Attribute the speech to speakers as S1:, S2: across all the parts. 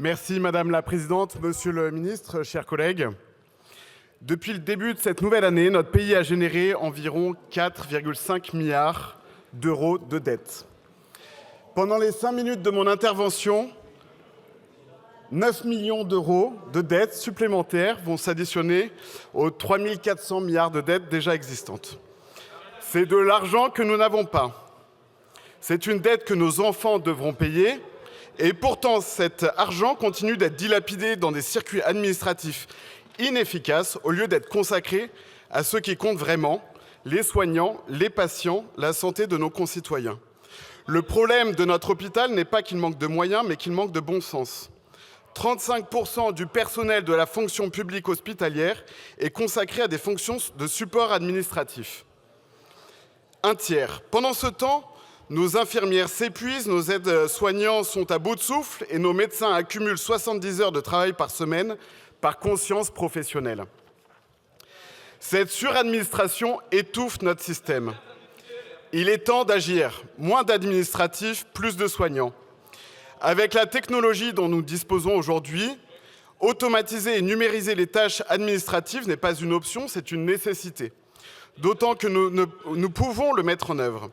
S1: Merci Madame la Présidente, Monsieur le Ministre, chers collègues. Depuis le début de cette nouvelle année, notre pays a généré environ 4,5 milliards d'euros de dettes. Pendant les 5 minutes de mon intervention, 9 millions d'euros de dettes supplémentaires vont s'additionner aux 3 400 milliards de dettes déjà existantes. C'est de l'argent que nous n'avons pas. C'est une dette que nos enfants devront payer. Et pourtant, cet argent continue d'être dilapidé dans des circuits administratifs inefficaces au lieu d'être consacré à ce qui compte vraiment, les soignants, les patients, la santé de nos concitoyens. Le problème de notre hôpital n'est pas qu'il manque de moyens, mais qu'il manque de bon sens. 35% du personnel de la fonction publique hospitalière est consacré à des fonctions de support administratif. Un tiers. Pendant ce temps, nos infirmières s'épuisent, nos aides-soignants sont à bout de souffle et nos médecins accumulent 70 heures de travail par semaine par conscience professionnelle. Cette suradministration étouffe notre système. Il est temps d'agir. Moins d'administratifs, plus de soignants. Avec la technologie dont nous disposons aujourd'hui, automatiser et numériser les tâches administratives n'est pas une option, c'est une nécessité. D'autant que nous pouvons le mettre en œuvre.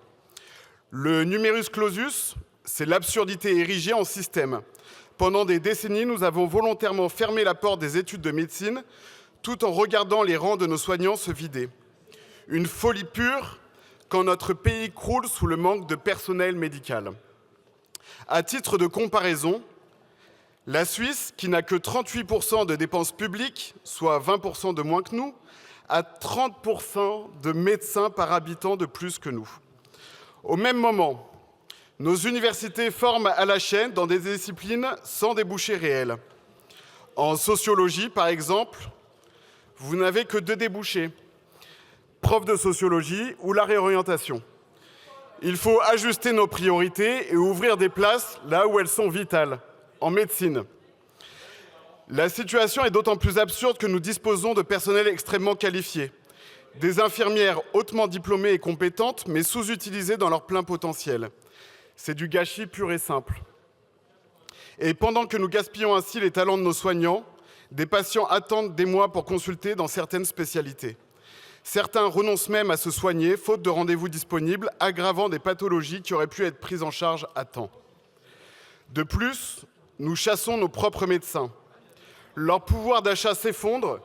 S1: Le numerus clausus, c'est l'absurdité érigée en système. Pendant des décennies, nous avons volontairement fermé la porte des études de médecine tout en regardant les rangs de nos soignants se vider. Une folie pure quand notre pays croule sous le manque de personnel médical. À titre de comparaison, la Suisse, qui n'a que 38% de dépenses publiques, soit 20% de moins que nous, a 30% de médecins par habitant de plus que nous. Au même moment, nos universités forment à la chaîne dans des disciplines sans débouchés réels. En sociologie, par exemple, vous n'avez que 2 débouchés, prof de sociologie ou la réorientation. Il faut ajuster nos priorités et ouvrir des places là où elles sont vitales, en médecine. La situation est d'autant plus absurde que nous disposons de personnel extrêmement qualifié. Des infirmières hautement diplômées et compétentes, mais sous-utilisées dans leur plein potentiel. C'est du gâchis pur et simple. Et pendant que nous gaspillons ainsi les talents de nos soignants, des patients attendent des mois pour consulter dans certaines spécialités. Certains renoncent même à se soigner, faute de rendez-vous disponibles, aggravant des pathologies qui auraient pu être prises en charge à temps. De plus, nous chassons nos propres médecins. Leur pouvoir d'achat s'effondre,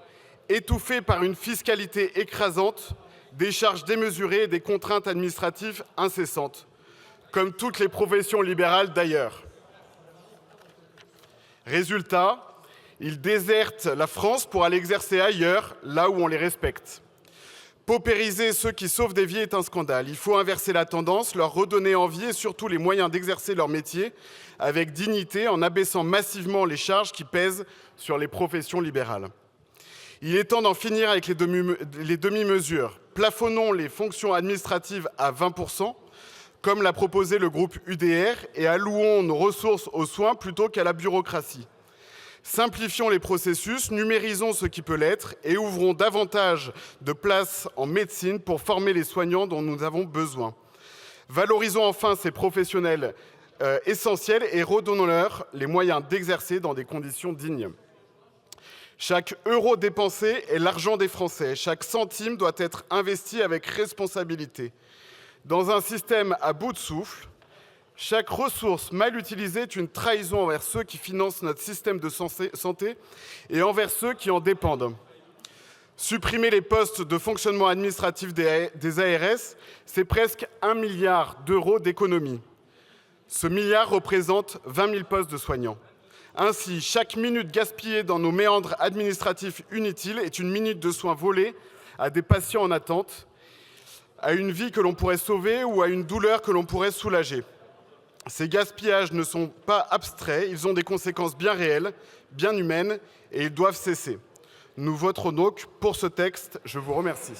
S1: étouffé par une fiscalité écrasante, des charges démesurées et des contraintes administratives incessantes, comme toutes les professions libérales d'ailleurs. Résultat, ils désertent la France pour aller exercer ailleurs, là où on les respecte. Paupériser ceux qui sauvent des vies est un scandale. Il faut inverser la tendance, leur redonner envie et surtout les moyens d'exercer leur métier avec dignité en abaissant massivement les charges qui pèsent sur les professions libérales. Il est temps d'en finir avec les demi-mesures. Plafonnons les fonctions administratives à 20%, comme l'a proposé le groupe UDR, et allouons nos ressources aux soins plutôt qu'à la bureaucratie. Simplifions les processus, numérisons ce qui peut l'être et ouvrons davantage de places en médecine pour former les soignants dont nous avons besoin. Valorisons enfin ces professionnels essentiels et redonnons-leur les moyens d'exercer dans des conditions dignes. Chaque euro dépensé est l'argent des Français. Chaque centime doit être investi avec responsabilité. Dans un système à bout de souffle, chaque ressource mal utilisée est une trahison envers ceux qui financent notre système de santé et envers ceux qui en dépendent. Supprimer les postes de fonctionnement administratif des ARS, c'est presque 1 milliard d'euros d'économie. Ce milliard représente 20 000 postes de soignants. Ainsi, chaque minute gaspillée dans nos méandres administratifs inutiles est une minute de soins volés à des patients en attente, à une vie que l'on pourrait sauver ou à une douleur que l'on pourrait soulager. Ces gaspillages ne sont pas abstraits, ils ont des conséquences bien réelles, bien humaines et ils doivent cesser. Nous voterons donc pour ce texte. Je vous remercie.